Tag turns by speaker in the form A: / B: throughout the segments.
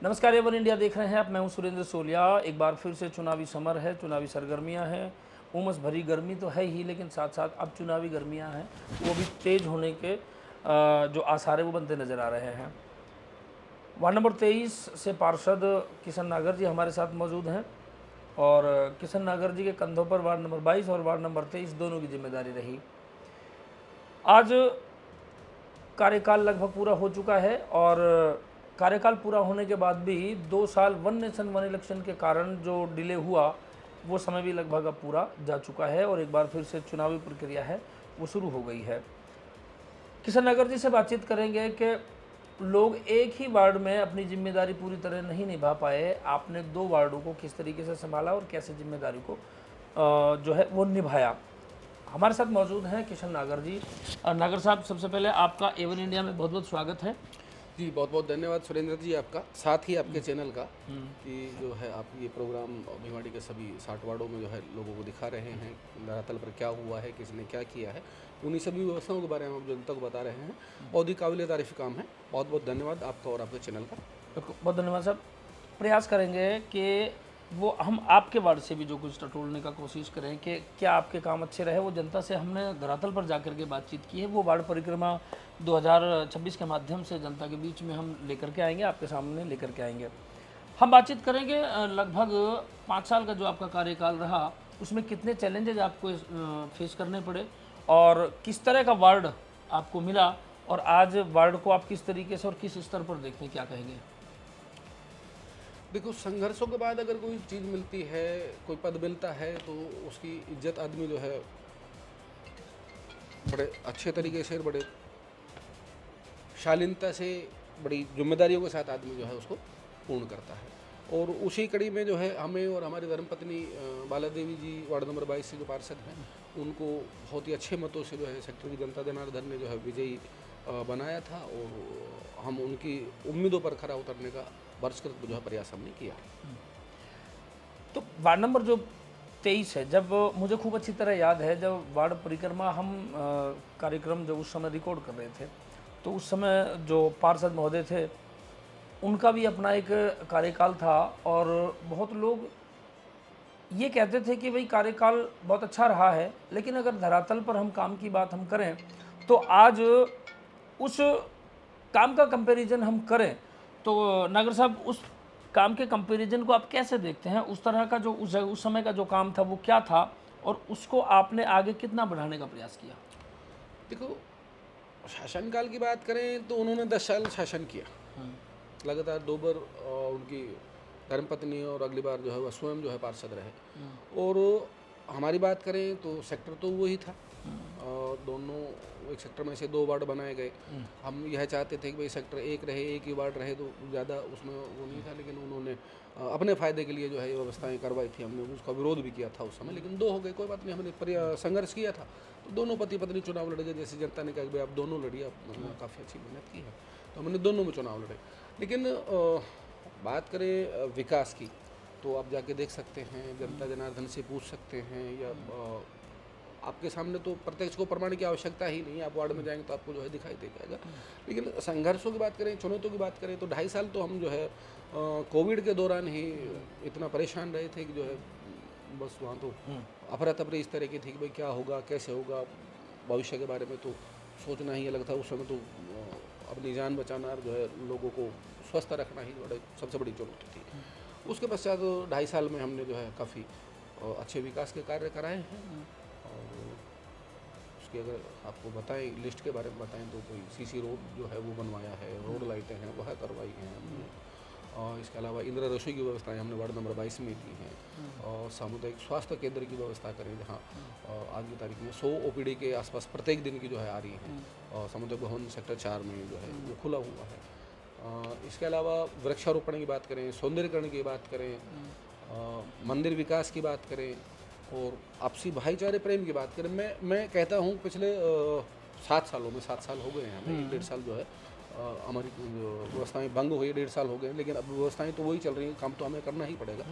A: नमस्कार, ये one India देख रहे हैं आप। मैं हूं सुरेंद्र सोलिया। एक बार फिर से चुनावी समर है, चुनावी सरगर्मियां हैं। उमस भरी गर्मी तो है ही, लेकिन साथ साथ अब चुनावी गर्मियां हैं, वो भी तेज होने के जो आसार है वो बनते नज़र आ रहे हैं। वार्ड नंबर 23 से पार्षद किशन नागर जी हमारे साथ मौजूद हैं और किशन नागर जी के कंधों पर वार्ड नंबर 22 और वार्ड नंबर 23 दोनों की जिम्मेदारी रही। आज कार्यकाल लगभग पूरा हो चुका है और कार्यकाल पूरा होने के बाद भी 2 साल वन नेशन वन इलेक्शन के कारण जो डिले हुआ वो समय भी लगभग अब पूरा जा चुका है और एक बार फिर से चुनावी प्रक्रिया है वो शुरू हो गई है। किशन नगर जी से बातचीत करेंगे कि लोग एक ही वार्ड में अपनी जिम्मेदारी पूरी तरह नहीं निभा पाए। आपने 2 वार्डों को किस तरीके से संभाला और कैसे जिम्मेदारी को जो है वो निभाया। हमारे साथ मौजूद हैं किशन नागर जी। नागर साहब, सबसे पहले आपका एवन इंडिया में बहुत बहुत स्वागत है।
B: जी, बहुत बहुत धन्यवाद सुरेंद्र जी आपका, साथ ही आपके चैनल का कि जो है आप ये प्रोग्राम भिवाड़ी के सभी 60 वार्डों में जो है लोगों को दिखा रहे हैं, धरातल पर क्या हुआ है, किसने क्या किया है, उन्हीं सभी व्यवस्थाओं के बारे में आप जनता को बता रहे हैं। बहुत ही काबिल तारीफ़ काम है। बहुत बहुत धन्यवाद आपका और आपके चैनल का।
A: बहुत धन्यवाद साहब। प्रयास करेंगे कि वो हम आपके वार्ड से भी जो कुछ टटोलने का कोशिश करें कि क्या आपके काम अच्छे रहे। वो जनता से हमने धरातल पर जाकर के बातचीत की है, वो वार्ड परिक्रमा 2026 के माध्यम से जनता के बीच में हम लेकर के आएंगे, आपके सामने लेकर के आएंगे। हम बातचीत करेंगे लगभग 5 साल का जो आपका कार्यकाल रहा उसमें कितने चैलेंजेज आपको फेस करने पड़े और किस तरह का वार्ड आपको मिला और आज वार्ड को आप किस तरीके से और किस स्तर पर देखते हैं, क्या कहेंगे?
B: देखो, संघर्षों के बाद अगर कोई चीज़ मिलती है, कोई पद मिलता है, तो उसकी इज्जत आदमी जो है बड़े अच्छे तरीके से, बड़े शालीनता से, बड़ी जिम्मेदारियों के साथ आदमी जो है उसको पूर्ण करता है। और उसी कड़ी में जो है हमें और हमारी धर्मपत्नी बाला देवी जी वार्ड नंबर 22 से जो पार्षद हैं, उनको बहुत ही अच्छे मतों से जो है सेक्टर की जनता जनार्दन ने जो है विजयी बनाया था और हम उनकी उम्मीदों पर खरा उतरने का बरसकर जो है प्रयास हमने किया।
A: तो वार्ड नंबर जो 23 है, जब मुझे खूब अच्छी तरह याद है जब वार्ड परिक्रमा हम कार्यक्रम जब उस समय रिकॉर्ड कर रहे थे तो उस समय जो पार्षद महोदय थे उनका भी अपना एक कार्यकाल था और बहुत लोग ये कहते थे कि भाई कार्यकाल बहुत अच्छा रहा है, लेकिन अगर धरातल पर हम काम की बात हम करें तो आज उस काम का कंपैरिजन हम करें तो नागर साहब उस काम के कंपैरिजन को आप कैसे देखते हैं? उस तरह का जो उस समय का जो काम था वो क्या था और उसको आपने आगे कितना बढ़ाने का प्रयास किया?
B: देखो, शासनकाल की बात करें तो उन्होंने 10 साल शासन किया लगातार। 2 बार उनकी धर्मपत्नी और अगली बार जो है वह स्वयं जो है पार्षद रहे। और हमारी बात करें तो सेक्टर तो वही था, दोनों एक सेक्टर में से 2 वार्ड बनाए गए। हम यह चाहते थे कि भाई सेक्टर 1 रहे, एक ही वार्ड रहे, तो ज़्यादा उसमें वो नहीं था, लेकिन उन्होंने अपने फ़ायदे के लिए जो है ये व्यवस्थाएं करवाई थी। हमने उसका विरोध भी किया था उस समय, लेकिन 2 हो गए, कोई बात नहीं। हमने संघर्ष किया था तो दोनों पति पत्नी चुनाव लड़े। जैसे जनता ने कहा कि भाई आप दोनों लड़िए, आपने काफ़ी अच्छी मेहनत की है, तो हमने दोनों में चुनाव लड़े। लेकिन बात करें विकास की तो आप जाके देख सकते हैं, जनता जनार्दन से पूछ सकते हैं, या आपके सामने तो प्रत्यक्ष को प्रमाण की आवश्यकता ही नहीं है। आप वार्ड में जाएंगे तो आपको जो है दिखाई दे जाएगा। लेकिन संघर्षों की बात करें, चुनौतियों की बात करें तो 2.5 साल तो हम जो है कोविड के दौरान ही इतना परेशान रहे थे कि जो है बस वहाँ तो अफरा तफरी इस तरह की थी कि भाई क्या होगा, कैसे होगा, भविष्य के बारे में तो सोचना ही अलग था। उस समय तो अपनी जान बचाना और जो है लोगों को स्वस्थ रखना ही सबसे बड़ी चुनौती थी। उसके पश्चात 2.5 साल में हमने जो है काफ़ी अच्छे विकास के कार्य कराए हैं। और उसकी अगर आपको बताएं, लिस्ट के बारे में बताएं तो कोई सीसी रोड जो है वो बनवाया है, रोड लाइटें हैं वह करवाई हैं हमने। और इसके अलावा इंदिरा रसोई की व्यवस्थाएं हमने वार्ड नंबर 22 में की हैं। और सामुदायिक स्वास्थ्य केंद्र की व्यवस्था करें, जहाँ आज की तारीख में 100 ओपीडी के आसपास प्रत्येक दिन की जो है आ रही हैं। और सामुदायिक भवन सेक्टर 4 में जो है वो खुला हुआ है। इसके अलावा वृक्षारोपण की बात करें, सौंदर्यकरण की बात करें, मंदिर विकास की बात करें और आपसी भाईचारे प्रेम की बात करें, मैं कहता हूँ पिछले 7 सालों में 7 साल हो गए हैं हमें। 1.5 साल जो है हमारी व्यवस्थाएं भंग हुई, 1.5 साल हो गए, लेकिन अब व्यवस्थाएं तो वही चल रही हैं। काम तो हमें करना ही पड़ेगा।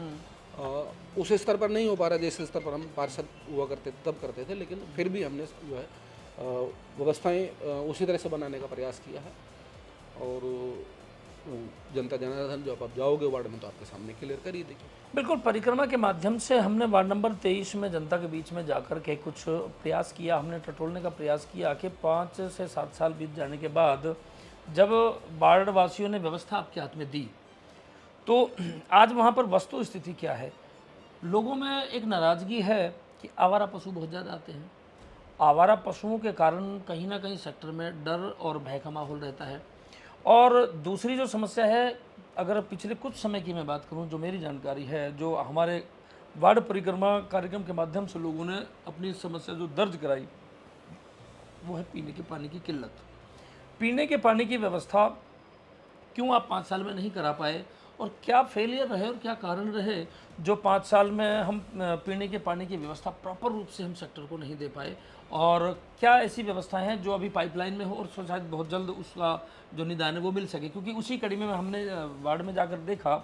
B: उस स्तर पर नहीं हो पा रहा जिस स्तर पर हम पार्षद हुआ करते तब करते थे, लेकिन फिर भी हमने जो है व्यवस्थाएं उसी तरह से बनाने का प्रयास किया है। और जनता जनार्दन जो आप जाओगे वार्ड में तो आपके सामने क्लियर कर ही देगी।
A: बिल्कुल, परिक्रमा के माध्यम से हमने वार्ड नंबर 23 में जनता के बीच में जाकर के कुछ प्रयास किया, हमने टटोलने का प्रयास किया कि 5 से 7 साल बीत जाने के बाद जब वार्ड वासियों ने व्यवस्था आपके हाथ में दी, तो आज वहाँ पर वस्तु स्थिति क्या है। लोगों में एक नाराज़गी है कि आवारा पशु बहुत ज़्यादा आते हैं। आवारा पशुओं के कारण कहीं ना कहीं सेक्टर में डर और भय का माहौल रहता है। और दूसरी जो समस्या है, अगर पिछले कुछ समय की मैं बात करूं, जो मेरी जानकारी है, जो हमारे वार्ड परिक्रमा कार्यक्रम के माध्यम से लोगों ने अपनी समस्या जो दर्ज कराई, वो है पीने के पानी की किल्लत। पीने के पानी की व्यवस्था क्यों आप 5 साल में नहीं करा पाए, और क्या फेलियर रहे और क्या कारण रहे जो 5 साल में हम पीने के पानी की व्यवस्था प्रॉपर रूप से हम सेक्टर को नहीं दे पाए, और क्या ऐसी व्यवस्थाएं हैं जो अभी पाइपलाइन में हो और शायद बहुत जल्द उसका जो निदान है वो मिल सके। क्योंकि उसी कड़ी में हमने वार्ड में जाकर देखा,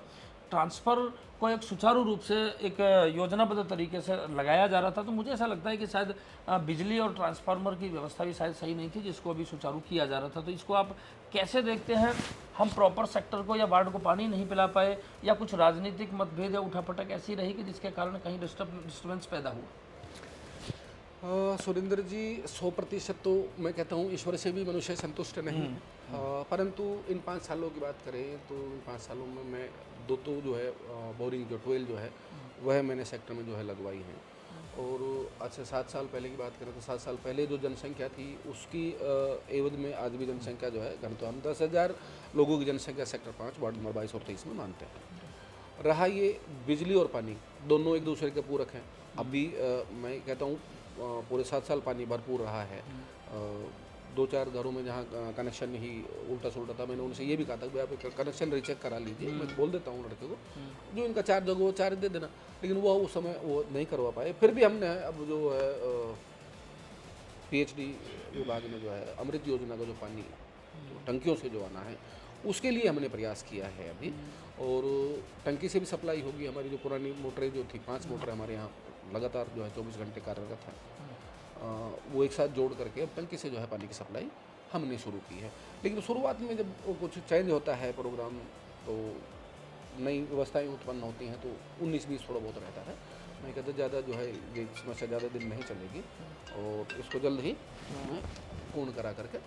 A: ट्रांसफ़र को एक सुचारू रूप से एक योजनाबद्ध तरीके से लगाया जा रहा था। तो मुझे ऐसा लगता है कि शायद बिजली और ट्रांसफार्मर की व्यवस्था भी शायद सही नहीं थी, जिसको अभी सुचारू किया जा रहा था। तो इसको आप कैसे देखते हैं? हम प्रॉपर सेक्टर को या वार्ड को पानी नहीं पिला पाए, या कुछ राजनीतिक मतभेद या उठापटक ऐसी रही कि जिसके कारण कहीं डिस्टर्बेंस पैदा हुआ?
B: सुरेंद्र जी, 100% तो मैं कहता हूँ ईश्वर से भी मनुष्य संतुष्ट नहीं। परंतु इन 5 सालों की बात करें तो इन 5 सालों में मैं दो तो जो है बोरिंग जो 12 जो है वह मैंने सेक्टर में जो है लगवाई हैं। और आज से 7 साल पहले की बात करें तो 7 साल पहले जो जनसंख्या थी उसकी एवज में आज भी जनसंख्या जो है, घन तो हम 10,000 लोगों की जनसंख्या सेक्टर 5 वार्ड नंबर 22 और 23 में मानते हैं। रहा ये बिजली और पानी, दोनों एक दूसरे के पूरक हैं। अभी मैं कहता हूँ पूरे 7 साल पानी भरपूर रहा है। 2-4 घरों में जहाँ कनेक्शन ही उल्टा सुलटा था, मैंने उनसे ये भी कहा था कि आप कनेक्शन रीचेक करा लीजिए। मैं बोल देता हूँ लड़के को, जो इनका चार्ज होगा वो चार्ज दे देना, लेकिन वो उस समय वो नहीं करवा पाए। फिर भी हमने अब जो है PhD विभाग में जो है अमृत योजना का जो पानी टंकियों से जो आना है उसके लिए हमने प्रयास किया है अभी। और टंकी से भी सप्लाई होगी। हमारी जो पुरानी मोटरें जो थी, 5 मोटरें हमारे यहाँ लगातार जो है 24 घंटे कार्यरत है, वो एक साथ जोड़ करके अब टंकी से जो है पानी की सप्लाई हमने शुरू की है। लेकिन शुरुआत में जब कुछ चेंज होता है प्रोग्राम, तो नई व्यवस्थाएं उत्पन्न होती हैं, तो 19-20 थोड़ा बहुत रहता है। मैं कहता ज़्यादा जो है ये समस्या ज़्यादा दिन नहीं चलेगी और इसको जल्द ही पूर्ण करा करके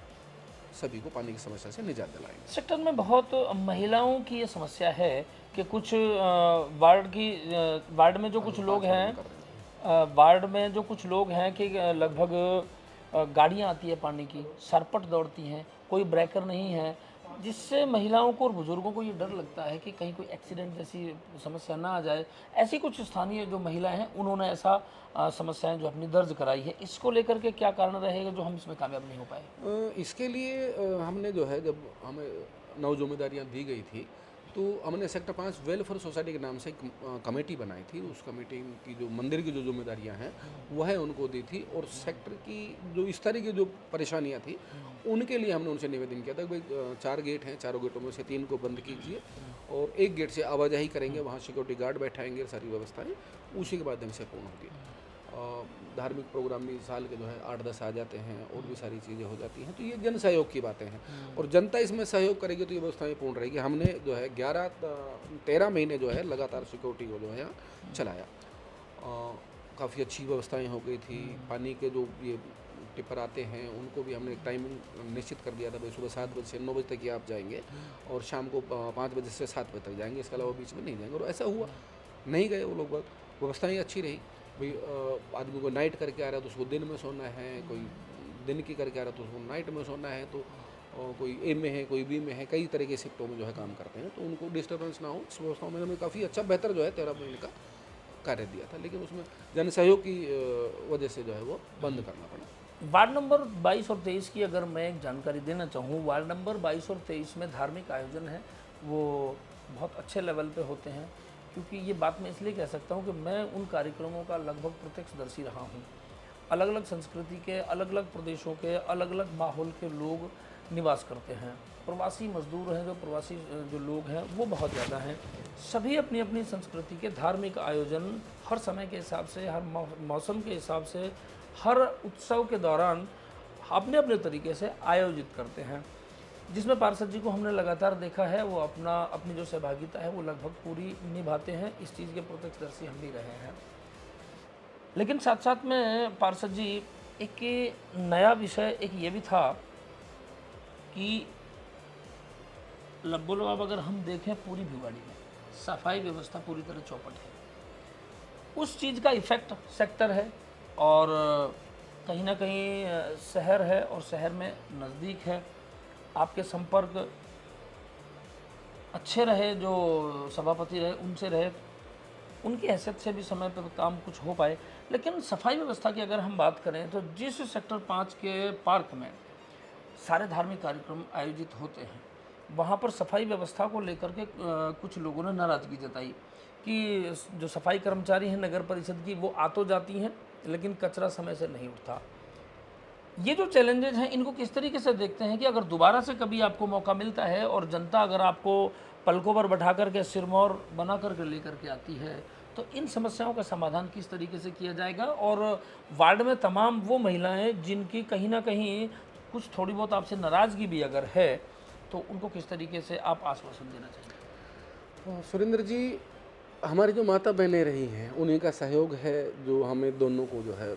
B: सभी को पानी की समस्या से निजात दिलाएंगे।
A: सेक्टर में बहुत महिलाओं की ये समस्या है कि कुछ वार्ड में जो कुछ लोग हैं, वार्ड में जो कुछ लोग हैं कि लगभग गाड़ियाँ आती है पानी की, सरपट दौड़ती हैं, कोई ब्रेकर नहीं है, जिससे महिलाओं को और बुजुर्गों को ये डर लगता है कि कहीं कोई एक्सीडेंट जैसी समस्या ना आ जाए। ऐसी कुछ स्थानीय जो महिलाएं हैं उन्होंने ऐसा समस्याएं जो अपनी दर्ज कराई है, इसको लेकर के क्या कारण रहेगा जो हम इसमें कामयाब नहीं हो पाए?
B: इसके लिए हमने जो है, जब हमें 9 जिम्मेदारियाँ दी गई थी, तो हमने सेक्टर 5 वेलफेयर सोसाइटी के नाम से एक कमेटी बनाई थी। उस कमेटी की जो मंदिर की जो जिम्मेदारियां हैं वह उनको दी थी, और सेक्टर की जो इस तरह की जो परेशानियां थी उनके लिए हमने उनसे निवेदन किया था कि भाई 4 गेट हैं, 4 गेटों में से 3 को बंद कीजिए और एक गेट से आवाजाही करेंगे, वहाँ सिक्योरिटी गार्ड बैठाएंगे, सारी व्यवस्थाएँ उसी के माध्यम से पूर्ण होती है। धार्मिक प्रोग्राम भी साल के जो है 8-10 आ जाते हैं, और भी सारी चीज़ें हो जाती हैं। तो ये जन सहयोग की बातें हैं, और जनता इसमें सहयोग करेगी तो ये व्यवस्थाएं पूर्ण रहेगी। हमने जो है 13 महीने जो है लगातार सिक्योरिटी को जो है यहाँ चलाया। काफ़ी अच्छी व्यवस्थाएं हो गई थी। पानी के जो ये टिपर आते हैं उनको भी हमने एक टाइमिंग निश्चित कर दिया था, भाई सुबह 7 बजे से 9 बजे तक ही आप जाएंगे और शाम को 5 बजे से 7 बजे तक जाएंगे, इसके अलावा बीच में नहीं जाएंगे। और ऐसा हुआ, नहीं गए वो लोग। व्यवस्थाएँ अच्छी रही। भाई आदमी को नाइट करके आ रहा है तो उसको दिन में सोना है, कोई दिन की करके आ रहा है तो उसको नाइट में सोना है, तो कोई ए में है, कोई बी में है, कई तरह के शिफ्टों में जो है काम करते हैं, तो उनको डिस्टर्बेंस ना हो। इस व्यवस्थाओं में हमें काफ़ी अच्छा बेहतर जो है 13 महीने का कार्य दिया था, लेकिन उसमें जन सहयोग की वजह से जो है वो बंद करना पड़ा।
A: वार्ड नंबर 22 और 23 की अगर मैं एक जानकारी देना चाहूँ, वार्ड नंबर 22 और 23 में धार्मिक आयोजन है वो बहुत अच्छे लेवल पे होते हैं। क्योंकि ये बात मैं इसलिए कह सकता हूँ कि मैं उन कार्यक्रमों का लगभग प्रत्यक्षदर्शी रहा हूँ। अलग अलग संस्कृति के, अलग अलग प्रदेशों के, अलग अलग माहौल के लोग निवास करते हैं। प्रवासी मजदूर हैं, जो प्रवासी जो लोग हैं वो बहुत ज़्यादा हैं। सभी अपनी अपनी संस्कृति के धार्मिक आयोजन हर समय के हिसाब से, हर मौसम के हिसाब से, हर उत्सव के दौरान अपने अपने तरीके से आयोजित करते हैं। जिसमें पार्षद जी को हमने लगातार देखा है वो अपनी जो सहभागिता है वो लगभग पूरी निभाते हैं। इस चीज़ के प्रत्यक्षदर्शी हम भी रहे हैं। लेकिन साथ साथ में पार्षद जी एक नया विषय एक ये भी था कि लब्बो लबाब अगर हम देखें पूरी भिवाड़ी में सफाई व्यवस्था पूरी तरह चौपट है। उस चीज़ का इफ़ेक्ट सेक्टर है और कहीं ना कहीं शहर है और शहर में नज़दीक है। आपके संपर्क अच्छे रहे, जो सभापति रहे उनसे रहे, उनकी हैसियत से भी समय पर काम कुछ हो पाए। लेकिन सफाई व्यवस्था की अगर हम बात करें तो जिस सेक्टर 5 के पार्क में सारे धार्मिक कार्यक्रम आयोजित होते हैं वहाँ पर सफाई व्यवस्था को लेकर के कुछ लोगों ने नाराज़गी जताई कि जो सफाई कर्मचारी हैं नगर परिषद की वो आ तो जाती हैं लेकिन कचरा समय से नहीं उठता। ये जो चैलेंजेस हैं इनको किस तरीके से देखते हैं कि अगर दोबारा से कभी आपको मौका मिलता है और जनता अगर आपको पलकों पर बैठा करके सिरमौर बना करके लेकर के आती है तो इन समस्याओं का समाधान किस तरीके से किया जाएगा और वार्ड में तमाम वो महिलाएं जिनकी कहीं ना कहीं कुछ थोड़ी बहुत आपसे नाराज़गी भी अगर है तो उनको किस तरीके से आप आश्वासन देना चाहिए?
B: सुरेंद्र जी, हमारी जो माता बहनें रही हैं उन्हीं का सहयोग है जो हमें दोनों को जो है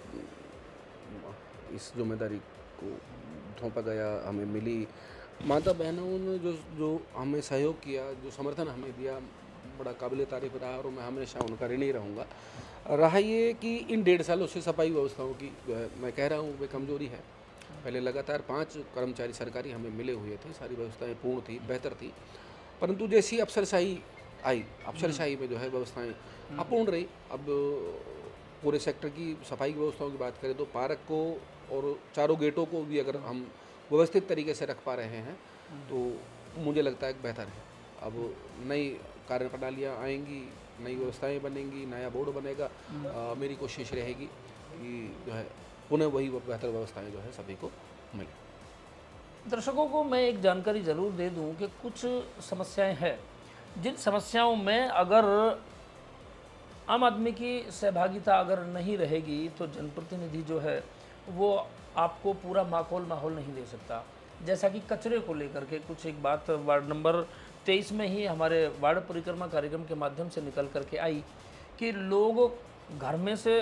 B: इस जिम्मेदारी को सौंपा गया, हमें मिली। माता बहनों ने जो हमें सहयोग किया, जो समर्थन हमें दिया, बड़ा काबिल तारीफ रहा और मैं हमेशा उनका ऋणी रहूँगा। रहा ये कि इन 1.5 सालों से सफाई व्यवस्थाओं की जो है मैं कह रहा हूँ वे कमजोरी है। पहले लगातार 5 कर्मचारी सरकारी हमें मिले हुए थे, सारी व्यवस्थाएं पूर्ण थी, बेहतर थी, परंतु जैसी अफसरशाही आई, अफसरशाही में जो है व्यवस्थाएं अपूर्ण रही। अब पूरे सेक्टर की सफाई व्यवस्थाओं की बात करें तो पार्क को और चारों गेटों को भी अगर हम व्यवस्थित तरीके से रख पा रहे हैं तो मुझे लगता है कि बेहतर है। अब नई कार्य प्रणालियाँ आएंगी, नई व्यवस्थाएं बनेंगी, नया बोर्ड बनेगा। मेरी कोशिश रहेगी कि जो है पुनः वही बेहतर व्यवस्थाएं जो है सभी को मिले।
A: दर्शकों को मैं एक जानकारी ज़रूर दे दूं कि कुछ समस्याएं हैं जिन समस्याओं में अगर आम आदमी की सहभागिता अगर नहीं रहेगी तो जनप्रतिनिधि जो है वो आपको पूरा माहौल नहीं दे सकता। जैसा कि कचरे को लेकर के कुछ एक बात वार्ड नंबर 23 में ही हमारे वार्ड परिक्रमा कार्यक्रम के माध्यम से निकल करके आई कि लोग घर में से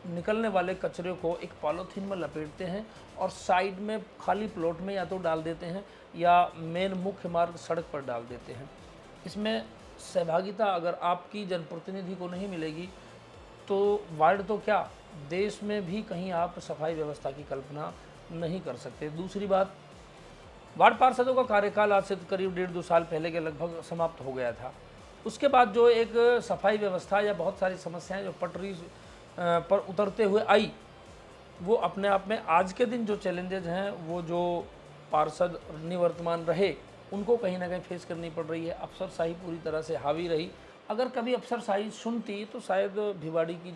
A: निकलने वाले कचरे को एक पॉलीथीन में लपेटते हैं और साइड में खाली प्लॉट में या तो डाल देते हैं या मेन मुख्य मार्ग सड़क पर डाल देते हैं। इसमें सहभागिता अगर आपकी जनप्रतिनिधि को नहीं मिलेगी तो वार्ड तो क्या देश में भी कहीं आप सफाई व्यवस्था की कल्पना नहीं कर सकते। दूसरी बात, वार्ड पार्षदों का कार्यकाल आज से करीब 1.5-2 साल पहले के लगभग समाप्त हो गया था। उसके बाद जो एक सफाई व्यवस्था या बहुत सारी समस्याएं जो पटरी पर उतरते हुए आई वो अपने आप में आज के दिन जो चैलेंजेस हैं वो जो पार्षद निवर्तमान रहे उनको कहीं ना कहीं फेस करनी पड़ रही है। अफसरशाही पूरी तरह से हावी रही। अगर कभी अफसरशाही सुनती तो शायद भिवाड़ी की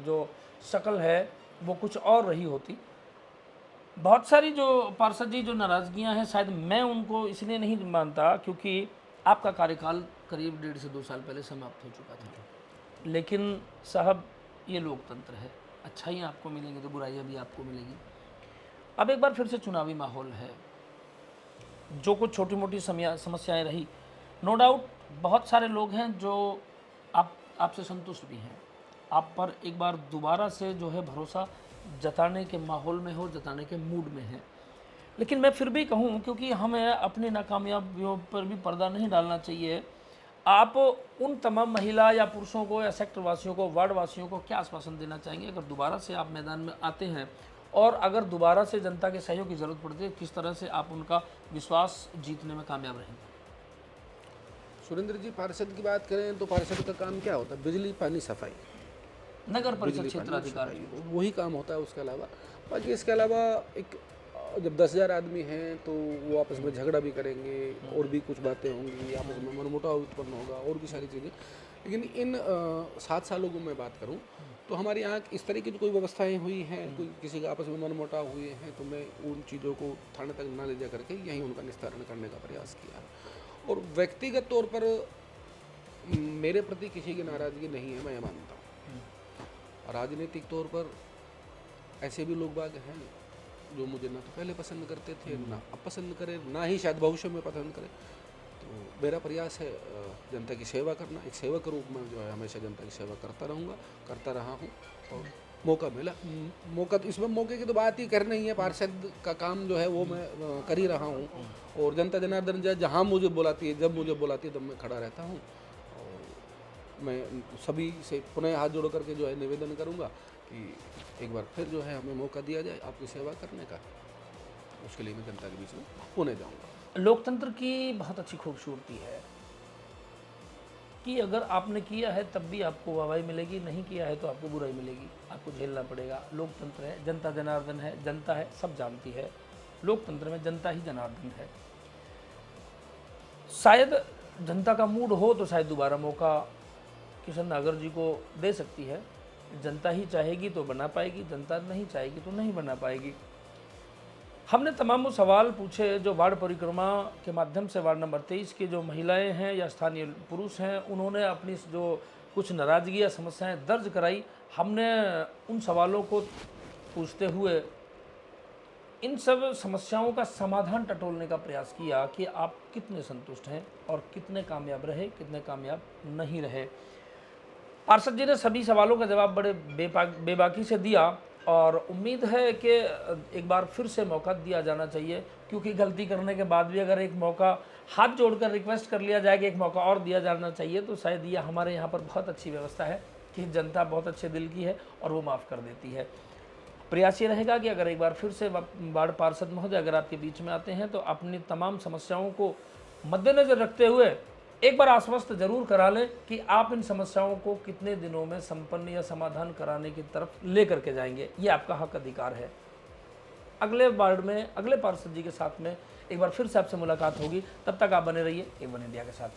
A: जो शक्ल है वो कुछ और रही होती। बहुत सारी जो पार्षद जी जो नाराज़गियाँ हैं शायद मैं उनको इसलिए नहीं मानता क्योंकि आपका कार्यकाल करीब 1.5 से 2 साल पहले समाप्त हो चुका था। लेकिन साहब ये लोकतंत्र है, अच्छाइयाँ आपको मिलेंगी तो बुराइयाँ भी आपको मिलेंगी। अब एक बार फिर से चुनावी माहौल है, जो कुछ छोटी मोटी समस्याएं रही, नो डाउट बहुत सारे लोग हैं जो आपसे संतुष्ट भी हैं, आप पर एक बार दोबारा से जो है भरोसा जताने के माहौल में हो, जताने के मूड में है। लेकिन मैं फिर भी कहूँ क्योंकि हमें अपनी नाकामयाबियों पर भी पर्दा नहीं डालना चाहिए, आप उन तमाम महिला या पुरुषों को या सेक्टर वासियों को, वार्ड वासियों को क्या आश्वासन देना चाहेंगे अगर दोबारा से आप मैदान में आते हैं और अगर दोबारा से जनता के सहयोग की ज़रूरत पड़ती है, किस तरह से आप उनका विश्वास जीतने में कामयाब रहेंगे?
B: सुरेंद्र जी, पार्षद की बात करें तो पार्षद का काम क्या होता है? बिजली, पानी, सफाई,
A: नगर परिषद क्षेत्राधिकारी,
B: वही काम होता है। उसके अलावा बाकी इसके अलावा एक जब 10,000 आदमी हैं तो वो आपस में झगड़ा भी करेंगे और भी कुछ बातें होंगी, आपस में मनमुटाव उत्पन्न होगा और भी सारी चीज़ें। लेकिन इन 7 सालों को मैं बात करूं तो हमारे यहाँ इस तरह की जो कोई व्यवस्थाएं हुई हैं, कोई किसी का आपस में मनमुटाव हुए हैं तो मैं उन चीज़ों को थाने तक ना ले जा करके यहीं उनका निस्तारण करने का प्रयास किया। और व्यक्तिगत तौर पर मेरे प्रति किसी की नाराज़गी नहीं है, मैं ये मानता हूँ। राजनीतिक तौर पर ऐसे भी लोग बाग हैं जो मुझे ना तो पहले पसंद करते थे, ना अब पसंद करे, ना ही शायद भविष्य में पसंद करे। तो मेरा प्रयास है जनता की सेवा करना, एक सेवक के रूप में जो है हमेशा जनता की सेवा करता रहूँगा, करता रहा हूँ। और मौका मिला, मौका तो इसमें मौके की तो बात ही करनी ही है। पार्षद का काम जो है वो मैं कर ही रहा हूँ, और जनता जनार्दन जहाँ मुझे बुलाती है, जब मुझे बुलाती है, तब मैं खड़ा रहता हूँ। और मैं सभी से पुनः हाथ जोड़ करके जो है निवेदन करूँगा कि एक बार फिर जो है हमें मौका दिया जाए आपकी सेवा करने का। उसके लिए मैं जनता के बीच में पुणे जाऊँगा।
A: लोकतंत्र की बहुत अच्छी खूबसूरती है कि अगर आपने किया है तब भी आपको वाहवाही मिलेगी, नहीं किया है तो आपको बुराई मिलेगी, आपको झेलना पड़ेगा। लोकतंत्र है, जनता जनार्दन है, जनता है, सब जानती है। लोकतंत्र में जनता ही जनार्दन है। शायद जनता का मूड हो तो शायद दोबारा मौका किशन नागर जी को दे सकती है। जनता ही चाहेगी तो बना पाएगी, जनता नहीं चाहेगी तो नहीं बना पाएगी। हमने तमाम वो सवाल पूछे जो वार्ड परिक्रमा के माध्यम से वार्ड नंबर 23 की जो महिलाएं हैं या स्थानीय पुरुष हैं, उन्होंने अपनी जो कुछ नाराज़गी या समस्याएं दर्ज कराई। हमने उन सवालों को पूछते हुए इन सब समस्याओं का समाधान टटोलने का प्रयास किया कि आप कितने संतुष्ट हैं और कितने कामयाब रहे, कितने कामयाब नहीं रहे। पार्षद जी ने सभी सवालों का जवाब बड़े बेबाकी से दिया, और उम्मीद है कि एक बार फिर से मौका दिया जाना चाहिए, क्योंकि गलती करने के बाद भी अगर एक मौका हाथ जोड़कर रिक्वेस्ट कर लिया जाए कि एक मौका और दिया जाना चाहिए, तो शायद ये हमारे यहाँ पर बहुत अच्छी व्यवस्था है कि जनता बहुत अच्छे दिल की है और वो माफ़ कर देती है। प्रयास ये रहेगा कि अगर एक बार फिर से वार्ड पार्षद महोदय अगर आपके बीच में आते हैं तो अपनी तमाम समस्याओं को मद्देनज़र रखते हुए एक बार आश्वस्त जरूर करा लें कि आप इन समस्याओं को कितने दिनों में संपन्न या समाधान कराने की तरफ ले करके जाएंगे। ये आपका हक अधिकार है। अगले वार्ड में अगले पार्षद जी के साथ में एक बार फिर से आपसे मुलाकात होगी। तब तक आप बने रहिए A1 इंडिया के साथ।